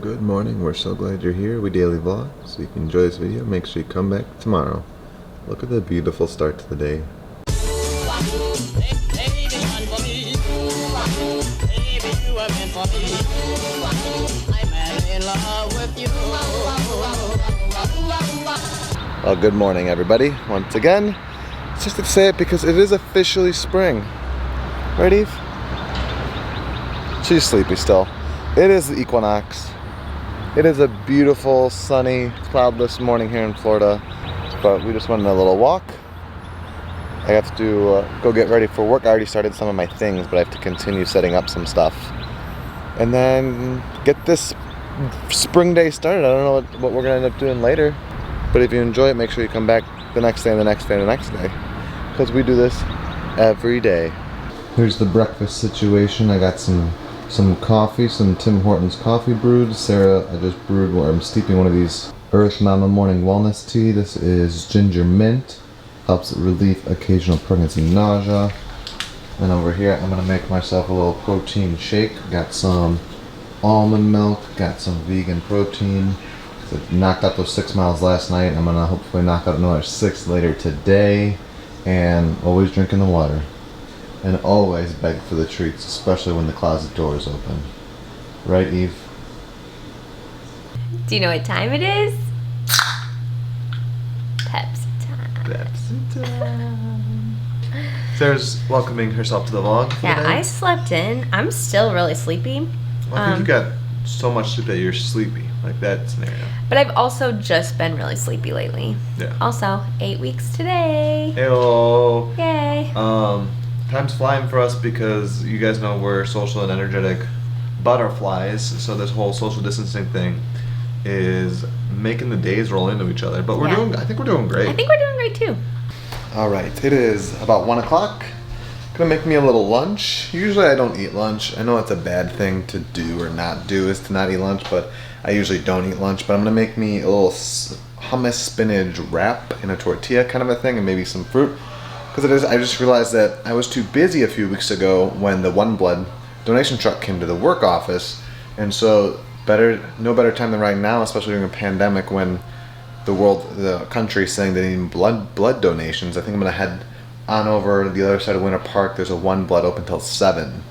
Good morning, we're so glad you're here. We daily vlog, so if you enjoy this video, make sure you come back tomorrow. Look at the beautiful start to the day. Well, good morning everybody, once again. Just to say it because it is officially spring. Right, Eve? She's sleepy still. It is the equinox. It is a beautiful, sunny, cloudless morning here in Florida, but we just went on a little walk. I have to go get ready for work. I already started some of my things, but I have to continue setting up some stuff. And then get this spring day started. I don't know what we're gonna end up doing later, but if you enjoy it, make sure you come back the next day and the next day and the next day, because we do this every day. Here's the breakfast situation. I got some coffee, some Tim Hortons coffee brewed. Sarah, I just brewed where I'm steeping one of these Earth Mama Morning Wellness Tea. This is ginger mint, helps relieve occasional pregnancy nausea. And over here, I'm gonna make myself a little protein shake. Got some almond milk, got some vegan protein. So knocked out those 6 miles last night. I'm gonna hopefully knock out another 6 later today. And always drinking the water. And always beg for the treats, especially when the closet door is open. Right, Eve? Do you know what time it is? Pepsi time. Pepsi time. Sarah's welcoming herself to the vlog. Yeah, I slept in. I'm still really sleepy. Well, I think you got so much sleep that you're sleepy, like that scenario. But I've also just been really sleepy lately. Yeah. Also, 8 weeks today. Heyo. Yay. Time's flying for us because you guys know we're social and energetic butterflies, so this whole social distancing thing is making the days roll into each other. But I think we're doing great. I think we're doing great too. All right, it is about 1 o'clock. Gonna make me a little lunch. Usually I don't eat lunch. I know it's a bad thing to do or not do, is to not eat lunch, but I usually don't eat lunch. But I'm gonna make me a little hummus spinach wrap in a tortilla kind of a thing, and maybe some fruit. Because I just realized that I was too busy a few weeks ago when the One Blood donation truck came to the work office, and so no better time than right now, especially during a pandemic when the country is saying they need blood donations. I think I'm gonna head on over the other side of Winter Park. There's a One Blood open till 7,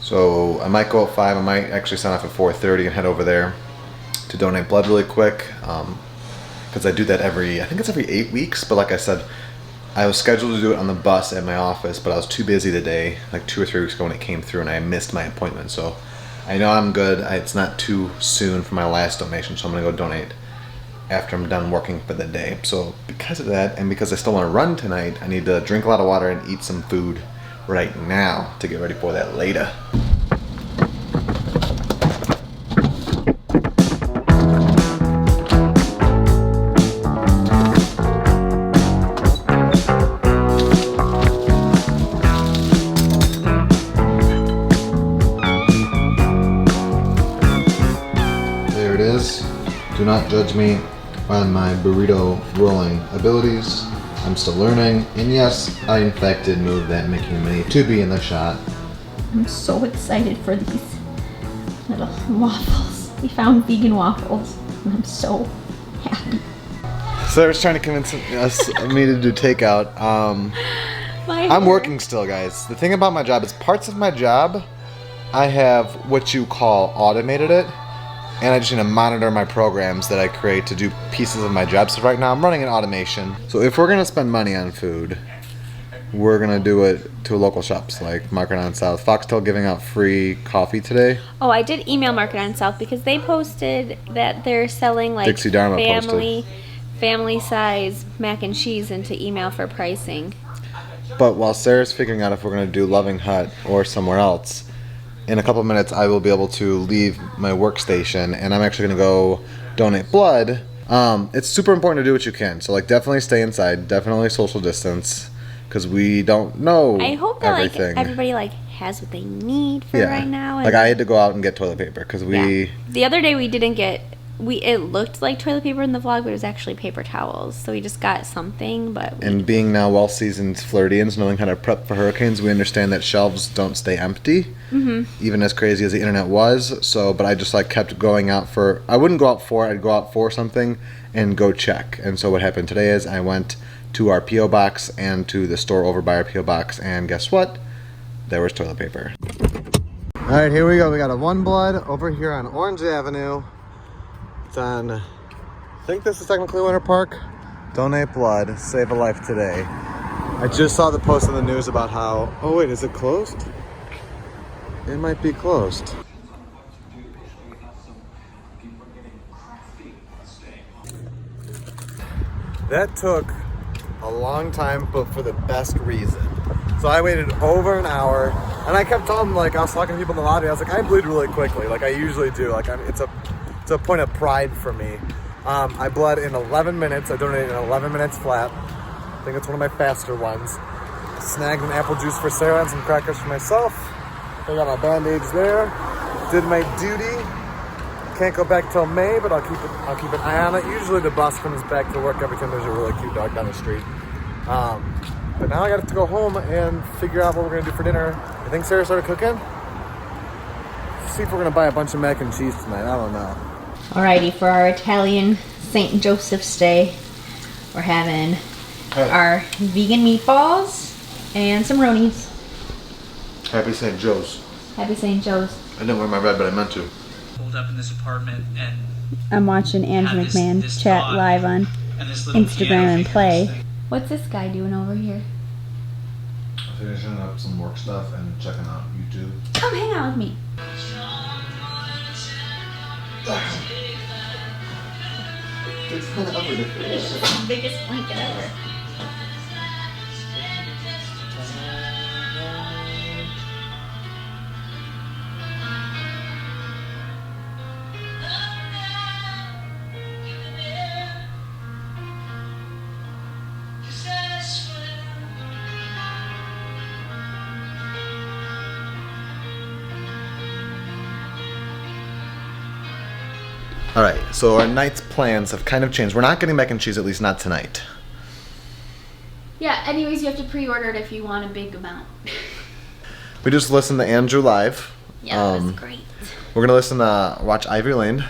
so I might go at 5. I might actually sign off at 4:30 and head over there to donate blood really quick. Because I do that every 8 weeks. But like I said, I was scheduled to do it on the bus at my office, but I was too busy today, like 2 or 3 weeks ago when it came through, and I missed my appointment. So I know I'm good. It's not too soon for my last donation, so I'm gonna go donate after I'm done working for the day. So because of that, and because I still want to run tonight, I need to drink a lot of water and eat some food right now to get ready for that later. There it is. Do not judge me on my burrito rolling abilities. I'm still learning, and yes, I in fact did move that Mickey Minnie to be in the shot. I'm so excited for these little waffles. We found vegan waffles, and I'm so happy. Sarah's trying to convince me to do takeout. I'm working still, guys. The thing about my job is parts of my job, I have what you call automated it. And I just need to monitor my programs that I create to do pieces of my job. So right now I'm running an automation. So if we're gonna spend money on food, we're gonna do it to local shops like Market on South. Foxtel giving out free coffee today. Oh, I did email Market on South because they posted that they're selling like Dixie Dharma family size mac and cheese into email for pricing. But while Sarah's figuring out if we're gonna do Loving Hut or somewhere else, in a couple minutes I will be able to leave my workstation and I'm actually going to go donate blood. It's super important to do what you can. So like definitely stay inside, definitely social distance, because we don't know I hope that everything. like everybody like has what they need for right now. Like I had to go out and get toilet paper because the other day we didn't get it looked like toilet paper in the vlog, but it was actually paper towels. So we just got something, but And being now well-seasoned Floridians, knowing how to prep for hurricanes, we understand that shelves don't stay empty. Even as crazy as the internet was. So, but I just like kept going out for. I wouldn't go out for. I'd go out for something and go check. And so what happened today is I went to our PO box and to the store over by our PO box, and guess what? There was toilet paper. All right, here we go. We got a One Blood over here on Orange Avenue. It's on, I think this is technically Winter Park. Donate blood, save a life today. I just saw the post in the news about how, oh wait, is it closed? It might be closed. That took a long time, but for the best reason. So I waited over an hour, and I kept telling them, like, I was talking to people in the lobby, I was like, I bleed really quickly, like I usually do. Like, it's a point of pride for me. I bled in 11 minutes. I donated in 11 minutes flat. I think it's one of my faster ones. Snagged an apple juice for Sarah and some crackers for myself. I got my band-aids there. Did my duty. Can't go back till May, but I'll keep an eye on it. Usually the bus comes back to work every time there's a really cute dog down the street. But now I got to go home and figure out what we're gonna do for dinner. I think Sarah started cooking. See if we're gonna buy a bunch of mac and cheese tonight. I don't know. Alrighty, for our Italian St. Joseph's Day, we're having our vegan meatballs and some Ronies. Happy St. Joe's. Happy St. Joe's. I didn't wear my red, but I meant to. Pulled up in this apartment and I'm watching Andrew had this- McMahon this chat thought, live on and this little Instagram piano and thing play. thing. What's this guy doing over here? Finishing up some work stuff and checking out YouTube. Come hang out with me. Biggest blanket ever. All right, so our night's plans have kind of changed. We're not getting mac and cheese, at least not tonight. yeah. Anyways, you have to pre-order it if you want a big amount. We just listened to Andrew live. Yeah, that was great. We're gonna listen to watch Ivy Lane.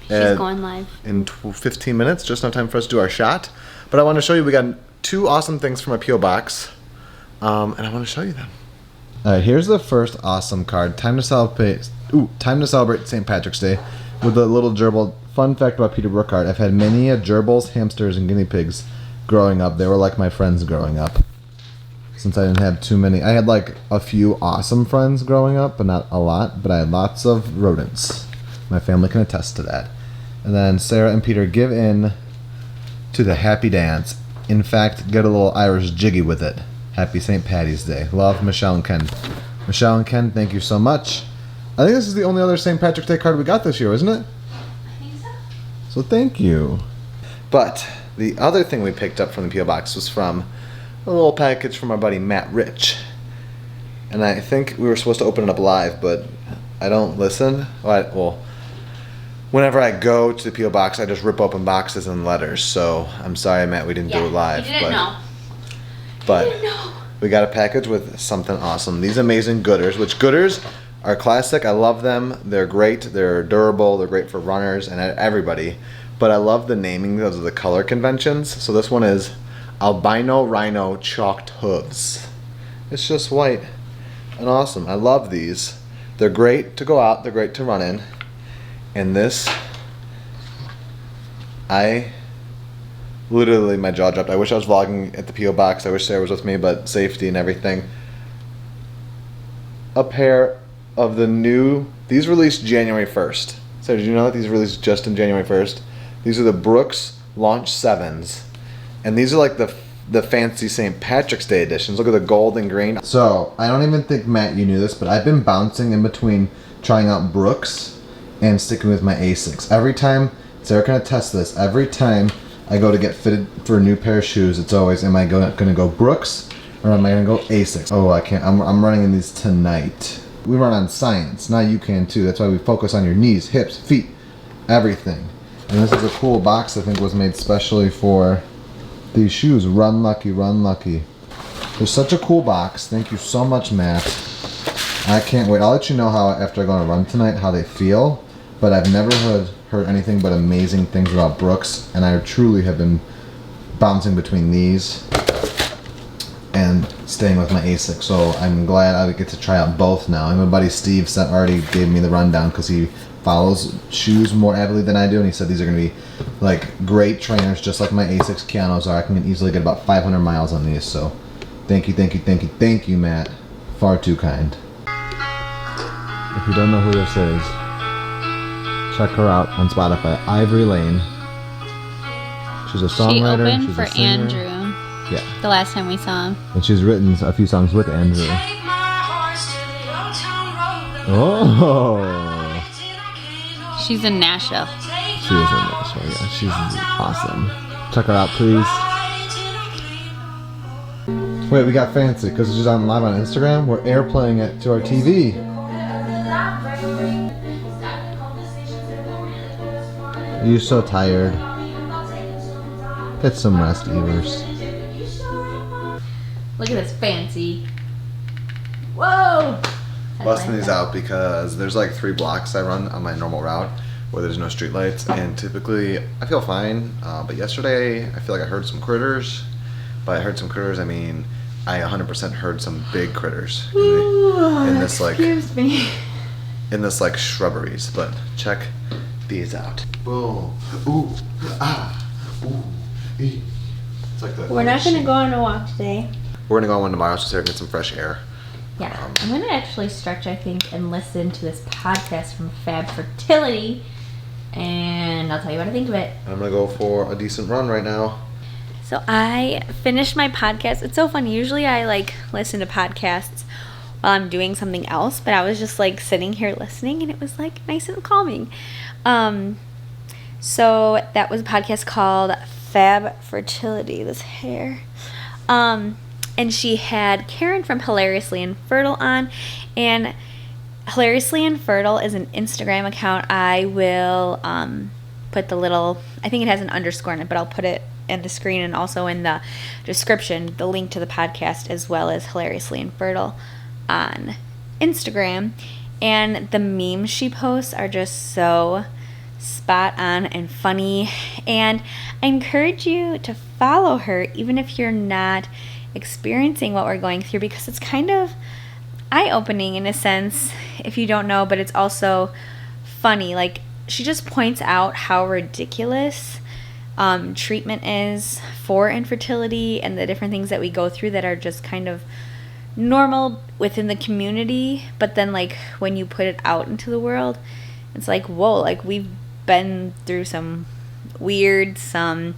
She's going live. In 15 minutes, just enough time for us to do our shot. But I want to show you, we got two awesome things from our PO box, and I want to show you them. All right, here's the first awesome card. Time to celebrate. Time to celebrate St. Patrick's Day with a little gerbil. Fun fact about Peter Brookhart: I've had many gerbils, hamsters, and guinea pigs growing up. They were like my friends growing up. Since I didn't have too many, I had like a few awesome friends growing up, but not a lot. But I had lots of rodents. My family can attest to that. And then Sarah and Peter give in to the happy dance. In fact, get a little Irish jiggy with it. Happy St. Paddy's Day. Love, Michelle and Ken. Michelle and Ken, thank you so much. I think this is the only other St. Patrick's Day card we got this year, isn't it? I think so. So thank you. But the other thing we picked up from the P.O. Box was from a little package from our buddy Matt Rich. And I think we were supposed to open it up live, but I don't listen. Well, whenever I go to the P.O. Box, I just rip open boxes and letters. So I'm sorry, Matt, we didn't do it live. You didn't know. But You didn't know. we got a package with something awesome. These amazing Gooders, which Gooders are classic. I love them. They're great. They're durable. They're great for runners and everybody. But I love the naming of the color conventions. So this one is Albino Rhino Chalked Hooves. It's just white and awesome. I love these. They're great to go out. They're great to run in. And this, literally my jaw dropped. I wish I was vlogging at the P.O. Box. I wish Sarah was with me, but safety and everything. A pair of the new, these released January 1st. So did you know that these released just in January 1st? These are the Brooks Launch 7s. And these are like the fancy St. Patrick's Day editions. Look at the gold and green. So, I don't even think, Matt, you knew this, but I've been bouncing in between trying out Brooks and sticking with my Asics. Every time, Sarah can attest to this, every time I go to get fitted for a new pair of shoes, it's always, am I gonna go Brooks or am I gonna go Asics? Oh, I can't, I'm running in these tonight. We run on science, now you can too. That's why we focus on your knees, hips, feet, everything. And this is a cool box. I think was made specially for these shoes. Run Lucky, Run Lucky. They're such a cool box. Thank you so much, Matt. I can't wait. I'll let you know how after I go on a run tonight how they feel. But I've never heard anything but amazing things about Brooks, and I truly have been bouncing between these and staying with my ASIC. So I'm glad I get to try out both now. And my buddy Steve already gave me the rundown because he follows shoes more avidly than I do, and he said these are going to be like great trainers, just like my ASICs Keanos are. I can easily get about 500 miles on these. So thank you, Matt. Far too kind. If you don't know who this is, check her out on Spotify. Ivory Lane. She's a songwriter. She opened she's for a singer. Andrew. Yeah. The last time we saw him. And she's written a few songs with Andrew. Oh. She's in Nashville. She is in Nashville, yeah. She's awesome. Check her out, please. Wait, we got fancy because she's on live on Instagram. We're airplaying it to our TV. You're so tired. Get some rest, Evers. Look at this fancy. Whoa! Busting these out because there's like 3 blocks I run on my normal route where there's no street lights, and typically I feel fine, but yesterday I feel like I heard some critters. By I heard some critters, I mean I 100% heard some big critters in this like Excuse me. in this like shrubberies. But check these out. Boom, ooh, ah, ooh, ee. It's like the. We're not gonna go on a walk today. We're gonna go on one tomorrow so we can get some fresh air. Yeah, I'm gonna actually stretch, I think, and listen to this podcast from Fab Fertility, and I'll tell you what I think of it. I'm gonna go for a decent run right now. So I finished my podcast. It's so funny. Usually I like listen to podcasts while I'm doing something else, but I was just like sitting here listening, and it was like nice and calming. So that was a podcast called Fab Fertility. This hair. And she had Karen from Hilariously Infertile on, and Hilariously Infertile is an Instagram account. I will put the little, I think it has an underscore in it, but I'll put it in the screen and also in the description, the link to the podcast, as well as Hilariously Infertile on Instagram. And the memes she posts are just so spot on and funny, and I encourage you to follow her even if you're not experiencing what we're going through, because it's kind of eye-opening in a sense if you don't know, but it's also funny. Like, she just points out how ridiculous treatment is for infertility and the different things that we go through that are just kind of normal within the community, but then like when you put it out into the world, it's like, whoa, like we've been through some weird, some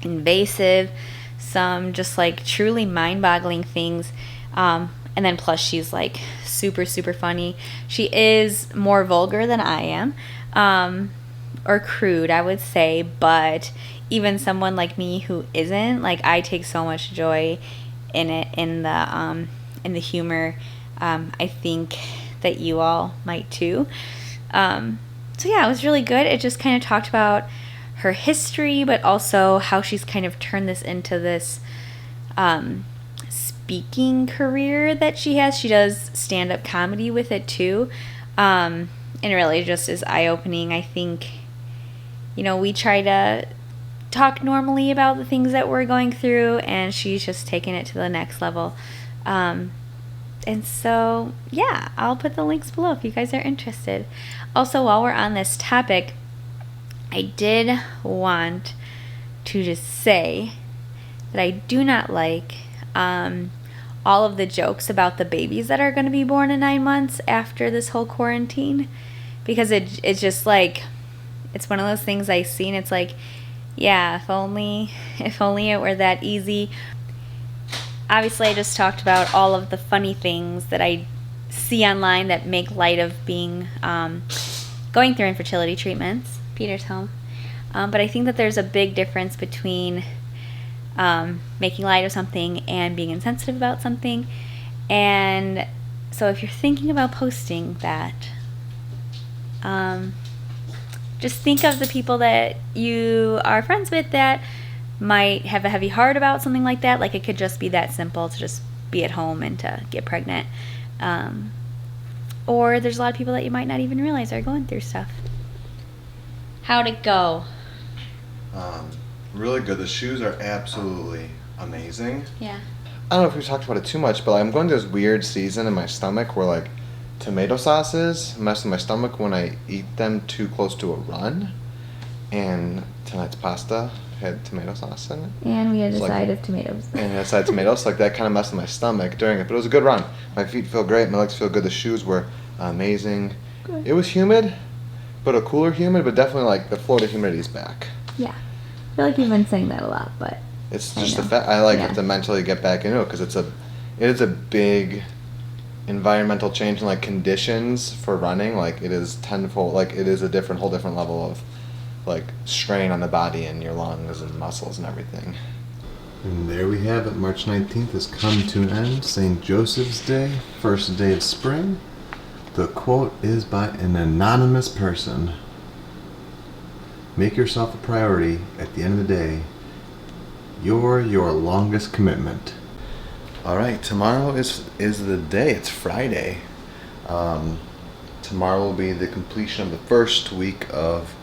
invasive, some just like truly mind-boggling things, and then plus she's like super funny. She is more vulgar than I am, or crude, I would say, but even someone like me who isn't, like, I take so much joy in it, in the humor. I think that you all might too. So yeah, it was really good. It just kind of talked about her history, but also how she's kind of turned this into this speaking career that she has. She does stand-up comedy with it too, and it really just is eye-opening. I think, you know, we try to talk normally about the things that we're going through, and she's just taking it to the next level. And so, yeah, I'll put the links below if you guys are interested. Also, while we're on this topic, I did want to just say that I do not like all of the jokes about the babies that are going to be born in 9 months after this whole quarantine, because it's just like, it's one of those things I see and it's like, yeah, if only it were that easy. Obviously, I just talked about all of the funny things that I see online that make light of being going through infertility treatments. Peter's home. But I think that there's a big difference between making light of something and being insensitive about something. And so if you're thinking about posting that, just think of the people that you are friends with that might have a heavy heart about something like that. Like, it could just be that simple to just be at home and to get pregnant. Or there's a lot of people that you might not even realize are going through stuff. How'd it go? Really good. The shoes are absolutely amazing. Yeah. I don't know if we've talked about it too much, but I'm going through this weird season in my stomach where like tomato sauces mess with my stomach when I eat them too close to a run. And tonight's pasta had tomato sauce in it. And we had a It's like- side of tomatoes. And a side of tomatoes, like that kind of messed with my stomach during it. But it was a good run. My feet feel great. My legs feel good. The shoes were amazing. Good. It was humid, but a cooler humid, but definitely like the Florida humidity's back. Yeah. I feel like you've been saying that a lot, but It's I just the know. fact I like Yeah. have to mentally get back into it because it is a big environmental change in like conditions for running. Like it is tenfold. Like it is a whole different level of like strain on the body and your lungs and muscles and everything. And there we have it. March 19th has come to an end. St. Joseph's Day, first day of spring. The quote is by an anonymous person. Make yourself a priority. At the end of the day, you're your longest commitment. All right, tomorrow is the day. It's Friday. Tomorrow will be the completion of the first week of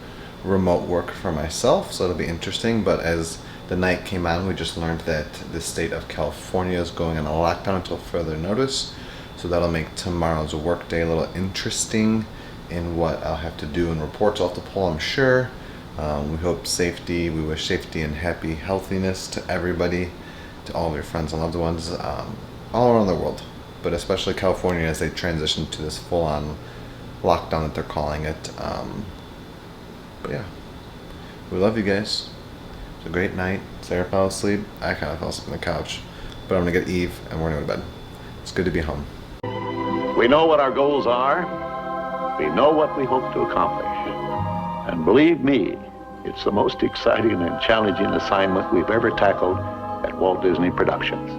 remote work for myself, so it'll be interesting. But as the night came on, we just learned that the state of California is going on a lockdown until further notice. So that'll make tomorrow's work day a little interesting in what I'll have to do and reports I'll have to pull, I'm sure. We hope safety, we wish safety and happy healthiness to everybody, to all of your friends and loved ones, all around the world, but especially California as they transition to this full-on lockdown that they're calling it. But yeah, we love you guys. It's a great night. Sarah fell asleep. I kind of fell asleep on the couch, but I'm gonna get Eve and we're gonna go to bed. It's good to be home. We know what our goals are. We know what we hope to accomplish. And believe me, it's the most exciting and challenging assignment we've ever tackled at Walt Disney Productions.